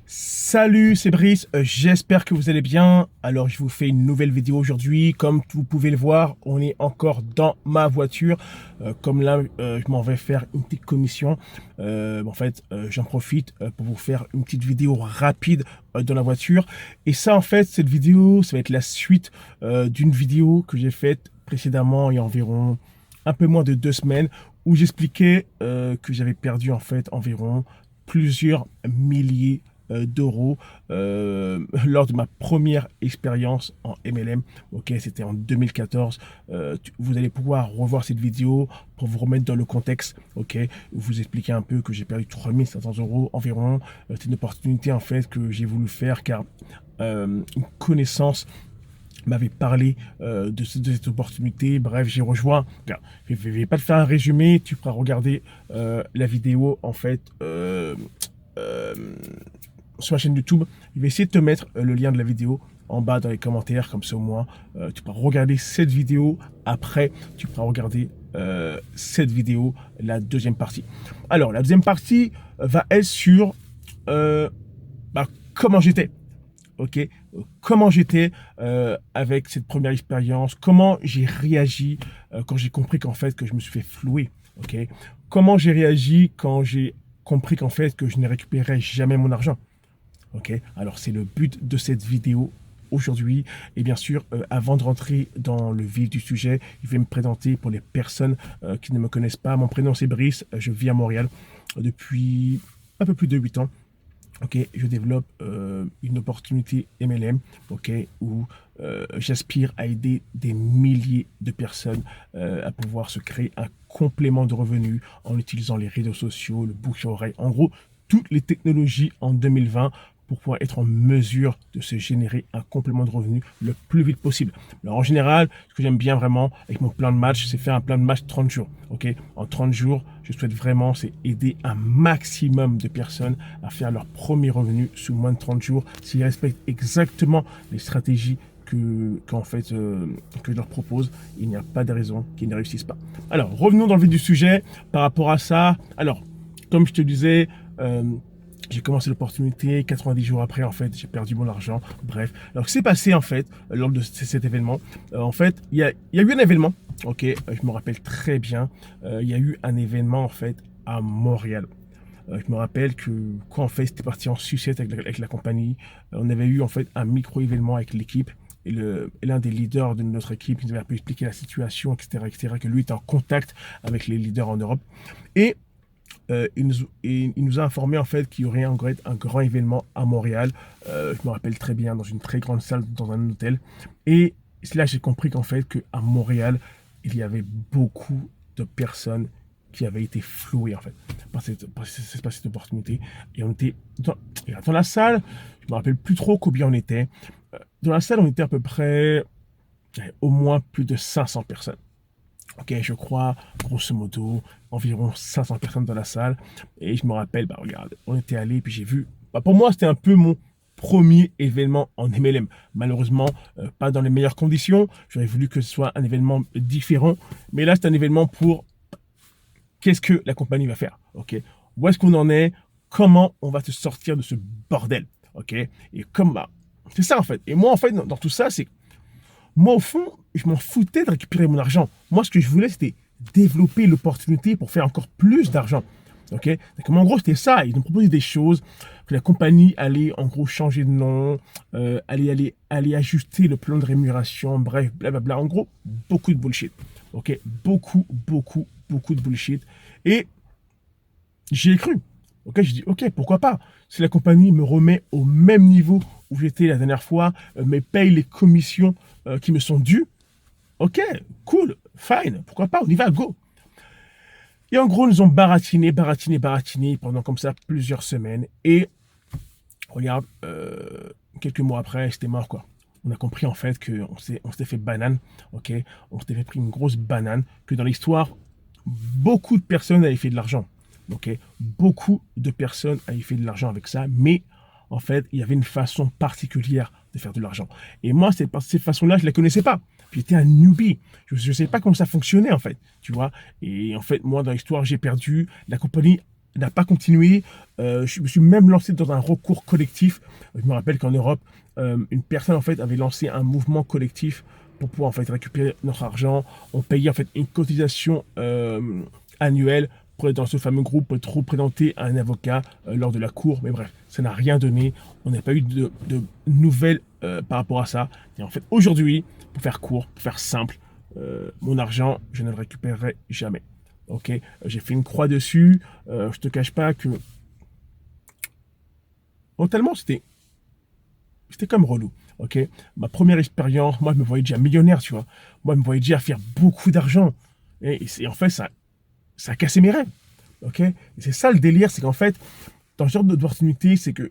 Salut, c'est Brice, j'espère que vous allez bien. Alors je vous fais une nouvelle vidéo aujourd'hui. Comme vous pouvez le voir, on est encore dans ma voiture. Comme là, je m'en vais faire une petite commission. J'en profite pour vous faire une petite vidéo rapide dans la voiture. Et ça, en fait, cette vidéo, ça va être la suite d'une vidéo que j'ai faite précédemment, il y a environ un peu moins de 2 semaines, où j'expliquais que j'avais perdu en fait environ plusieurs milliers d'euros lors de ma première expérience en MLM. Ok, c'était en 2014. Vous allez pouvoir revoir cette vidéo pour vous remettre dans le contexte. Ok, vous expliquer un peu que j'ai perdu 3 500 € environ. C'est une opportunité en fait que j'ai voulu faire car une connaissance m'avait parlé de cette opportunité. Bref, j'ai rejoint. Regarde, je ne vais pas te faire un résumé. Tu pourras regarder la vidéo en fait sur ma chaîne YouTube. Je vais essayer de te mettre le lien de la vidéo en bas dans les commentaires, comme ça au moins tu pourras regarder cette vidéo. Après, tu pourras regarder cette vidéo, la deuxième partie. Alors, la deuxième partie va être sur comment j'étais. Ok, comment j'étais avec cette première expérience, comment j'ai réagi quand j'ai compris qu'en fait que je me suis fait flouer. Ok, comment j'ai réagi quand j'ai compris qu'en fait que je ne récupérais jamais mon argent. Ok, alors c'est le but de cette vidéo aujourd'hui. Et bien sûr, avant de rentrer dans le vif du sujet, je vais me présenter pour les personnes qui ne me connaissent pas. Mon prénom c'est Brice, je vis à Montréal depuis un peu plus de 8 ans. Ok, je développe une opportunité MLM, ok, où j'aspire à aider des milliers de personnes à pouvoir se créer un complément de revenus en utilisant les réseaux sociaux, le bouche à oreille, en gros, toutes les technologies en 2020 pour pouvoir être en mesure de se générer un complément de revenus le plus vite possible. Alors en général, ce que j'aime bien vraiment avec mon plan de match, c'est faire un plan de match 30 jours. Ok, en 30 jours, je souhaite vraiment, c'est aider un maximum de personnes à faire leur premier revenu sous moins de 30 jours s'ils respectent exactement les stratégies que je leur propose. Il n'y a pas de raison qu'ils ne réussissent pas. Alors, revenons dans le vif du sujet par rapport à ça. Alors, comme je te disais, j'ai commencé l'opportunité, 90 jours après, en fait, j'ai perdu mon argent. Bref, alors ce qui s'est passé, en fait, lors de cet événement, en fait, il y a eu un événement, ok, je me rappelle très bien, il y a eu un événement, en fait, à Montréal. Je me rappelle que quand, en fait, c'était parti en sucette avec la compagnie, on avait eu, en fait, un micro-événement avec l'équipe. Et l'un des leaders de notre équipe nous avait un peu expliqué la situation, etc., que lui était en contact avec les leaders en Europe. Et il nous a informé en fait qu'il y aurait un grand événement à Montréal. Je me rappelle très bien, dans une très grande salle, dans un hôtel. Et c'est là que j'ai compris qu'en fait, qu'à Montréal, il y avait beaucoup de personnes qui avaient été flouées en fait par cette opportunité. Et on était dans la salle, je me rappelle plus trop combien on était. Dans la salle, on était à peu près au moins plus de 500 personnes. Ok, je crois, grosso modo, environ 500 personnes dans la salle. Et je me rappelle, regarde, on était allé, puis j'ai vu. Pour moi, c'était un peu mon premier événement en MLM. Malheureusement, pas dans les meilleures conditions. J'aurais voulu que ce soit un événement différent. Mais là, c'est un événement pour qu'est-ce que la compagnie va faire. Ok, où est-ce qu'on en est? Comment on va se sortir de ce bordel? Ok, et c'est ça en fait. Et moi, en fait, dans tout ça, c'est moi, au fond, je m'en foutais de récupérer mon argent. Moi, ce que je voulais, c'était développer l'opportunité pour faire encore plus d'argent. Ok, donc, en gros, c'était ça. Ils nous proposaient des choses, que la compagnie allait en gros changer de nom, allait ajuster le plan de rémunération, bref, blablabla. En gros, beaucoup de bullshit. Ok, beaucoup de bullshit. Et j'y ai cru. Ok, je dis, ok, pourquoi pas? Si la compagnie me remet au même niveau où j'étais la dernière fois, me paye les commissions qui me sont dues, ok, cool, fine, pourquoi pas, on y va, go. Et en gros, nous ont baratiné pendant comme ça plusieurs semaines. Et regarde, quelques mois après, c'était mort, quoi. On a compris en fait qu'on s'était fait banane, ok, on s'était fait pris une grosse banane, que dans l'histoire, beaucoup de personnes avaient fait de l'argent. Ok, beaucoup de personnes avaient fait de l'argent avec ça, mais en fait, il y avait une façon particulière de faire de l'argent. Et moi, cette façon-là, je ne la connaissais pas. J'étais un newbie. Je ne savais pas comment ça fonctionnait, en fait. Tu vois. Et en fait, moi, dans l'histoire, j'ai perdu. La compagnie n'a pas continué. Je me suis même lancé dans un recours collectif. Je me rappelle qu'en Europe, une personne en fait avait lancé un mouvement collectif pour pouvoir en fait récupérer notre argent. On payait en fait une cotisation annuelle pour être dans ce fameux groupe, pour être représenté à un avocat lors de la cour. Mais bref, ça n'a rien donné. On n'a pas eu de nouvelles par rapport à ça. Et en fait, aujourd'hui, pour faire court, pour faire simple, mon argent, je ne le récupérerai jamais. Ok, j'ai fait une croix dessus. Je te cache pas que mentalement, c'était comme relou. Ok, ma première expérience, moi, je me voyais déjà millionnaire, tu vois. Moi, je me voyais déjà faire beaucoup d'argent. Et en fait, ça a cassé mes rêves. Ok, et c'est ça le délire, c'est qu'en fait, dans ce genre d'opportunité, c'est que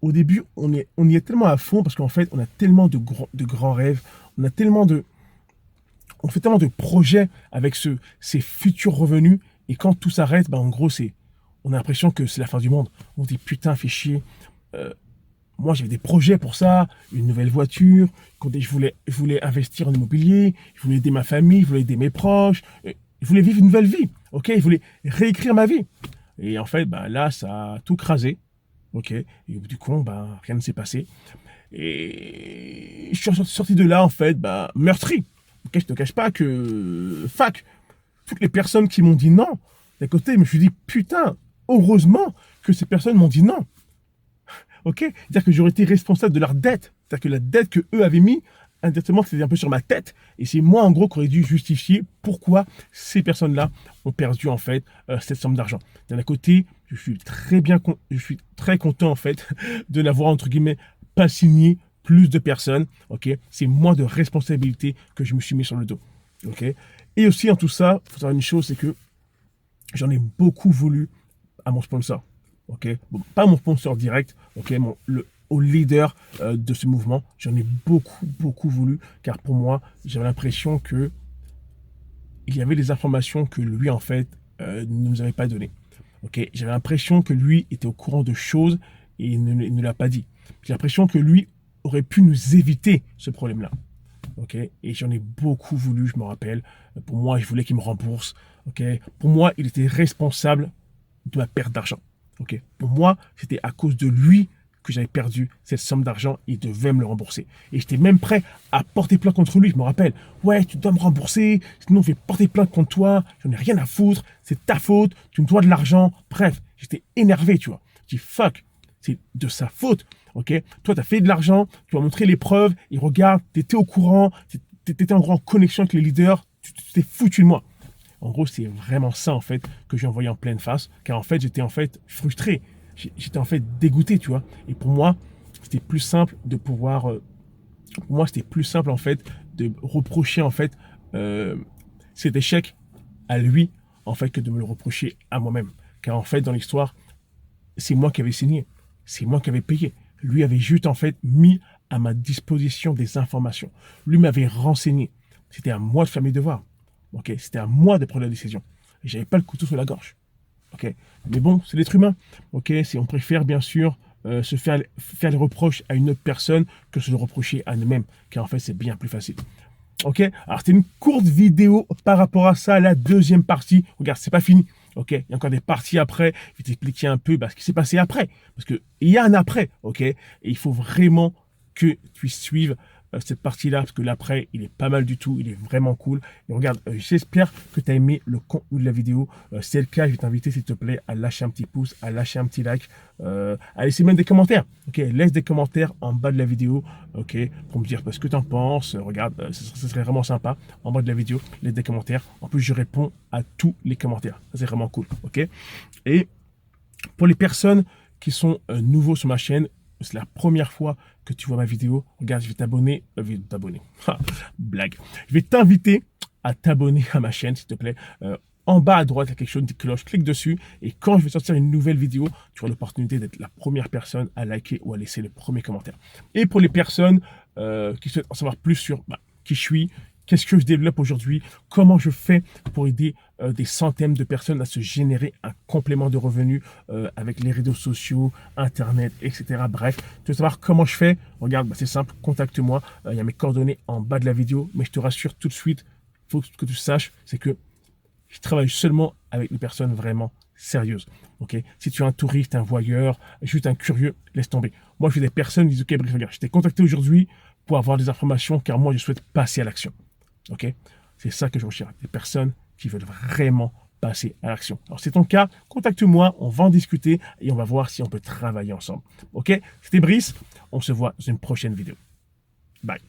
au début, on y est tellement à fond parce qu'en fait, on a tellement de grands rêves, on fait tellement de projets avec ces futurs revenus. Et quand tout s'arrête, en gros, on a l'impression que c'est la fin du monde. On se dit putain, fais chier. Moi, j'avais des projets pour ça, une nouvelle voiture. Je voulais investir en immobilier, je voulais aider ma famille, je voulais aider mes proches. Je voulais vivre une nouvelle vie. Ok, je voulais réécrire ma vie. Et en fait, là, ça a tout crasé. Ok, et au bout du compte, rien ne s'est passé. Et je suis sorti de là, en fait, meurtri. Ok, je te cache pas que, toutes les personnes qui m'ont dit non, d'un côté, je me suis dit, putain, heureusement que ces personnes m'ont dit non. Ok, c'est-à-dire que j'aurais été responsable de leur dette. C'est-à-dire que la dette que eux avaient mis, indirectement, c'était un peu sur ma tête. Et c'est moi, en gros, qui aurais dû justifier pourquoi ces personnes-là ont perdu, en fait, cette somme d'argent. D'un côté, je suis très content, en fait, de n'avoir, entre guillemets, pas signé plus de personnes. Ok, c'est moins de responsabilité que je me suis mis sur le dos. Ok, et aussi, en tout ça, il faut savoir une chose, c'est que j'en ai beaucoup voulu à mon sponsor. Ok, bon, pas mon sponsor direct, ok, au leader de ce mouvement, j'en ai beaucoup voulu, car pour moi, j'avais l'impression que il y avait des informations que lui, en fait, ne nous avait pas données. Ok, j'avais l'impression que lui était au courant de choses et il ne l'a pas dit. J'ai l'impression que lui aurait pu nous éviter ce problème-là. Ok, et j'en ai beaucoup voulu, je me rappelle. Pour moi, je voulais qu'il me rembourse. Ok, pour moi, il était responsable de ma perte d'argent. Ok, pour moi, c'était à cause de lui que j'avais perdu cette somme d'argent. Il devait me le rembourser. Et j'étais même prêt à porter plainte contre lui. Je me rappelle, ouais, tu dois me rembourser, sinon je vais porter plainte contre toi. J'en ai rien à foutre. C'est ta faute. Tu me dois de l'argent. Bref, j'étais énervé, tu vois. Je dis fuck, c'est de sa faute. Ok, toi, tu as fait de l'argent, tu as montré les preuves. Et regarde, tu étais au courant, tu étais en grande connexion avec les leaders. Tu t'es foutu de moi. En gros, c'est vraiment ça, en fait, que j'ai envoyé en pleine face. Car en fait, j'étais en fait frustré. J'étais en fait dégoûté, tu vois. Et pour moi, c'était plus simple de pouvoir... pour moi, c'était plus simple, en fait, de reprocher, en fait, cet échec à lui, en fait, que de me le reprocher à moi-même. Car en fait, dans l'histoire, c'est moi qui avais signé. C'est moi qui avais payé. Lui avait juste, en fait, mis à ma disposition des informations. Lui m'avait renseigné. C'était à moi de faire mes devoirs. Ok, c'était à moi de prendre la décision. Et j'avais pas le couteau sur la gorge. Ok, mais bon, c'est l'être humain. Ok, on préfère bien sûr se faire les reproches à une autre personne que se le reprocher à nous-mêmes, car en fait c'est bien plus facile. Ok, alors c'était une courte vidéo par rapport à ça, la deuxième partie. Regarde, c'est pas fini. Ok, il y a encore des parties après. Je vais t'expliquer un peu ce qui s'est passé après, parce que il y a un après. Ok, et il faut vraiment que tu suives cette partie-là, parce que l'après, il est pas mal du tout, il est vraiment cool. Et regarde, j'espère que tu as aimé le contenu de la vidéo. Si c'est le cas, je vais t'inviter, s'il te plaît, à lâcher un petit pouce, à lâcher un petit like, à laisser même des commentaires. Ok, laisse des commentaires en bas de la vidéo, ok, pour me dire ce que tu en penses. Regarde, ce serait vraiment sympa. En bas de la vidéo, laisse des commentaires. En plus, je réponds à tous les commentaires. Ça, c'est vraiment cool, ok. Et pour les personnes qui sont nouveaux sur ma chaîne, c'est la première fois que tu vois ma vidéo, regarde, je vais t'abonner, blague. Je vais t'inviter à t'abonner à ma chaîne, s'il te plaît. En bas à droite, il y a quelque chose, une cloche, clique dessus. Et quand je vais sortir une nouvelle vidéo, tu auras l'opportunité d'être la première personne à liker ou à laisser le premier commentaire. Et pour les personnes qui souhaitent en savoir plus sur qui je suis, qu'est-ce que je développe aujourd'hui, comment je fais pour aider des centaines de personnes à se générer un complément de revenus avec les réseaux sociaux, Internet, etc. Bref, tu veux savoir comment je fais? Regarde, c'est simple, contacte-moi. Il y a mes coordonnées en bas de la vidéo. Mais je te rassure tout de suite, il faut que tu saches, c'est que je travaille seulement avec des personnes vraiment sérieuses. Ok, si tu es un touriste, un voyeur, juste un curieux, laisse tomber. Moi, je suis des personnes qui disent, ok, Brice, regarde, je t'ai contacté aujourd'hui pour avoir des informations, car moi, je souhaite passer à l'action. Ok, c'est ça que je recherche, des personnes qui veulent vraiment passer à l'action. Alors, c'est ton cas, contacte-moi, on va en discuter et on va voir si on peut travailler ensemble. Ok, c'était Brice, on se voit dans une prochaine vidéo. Bye.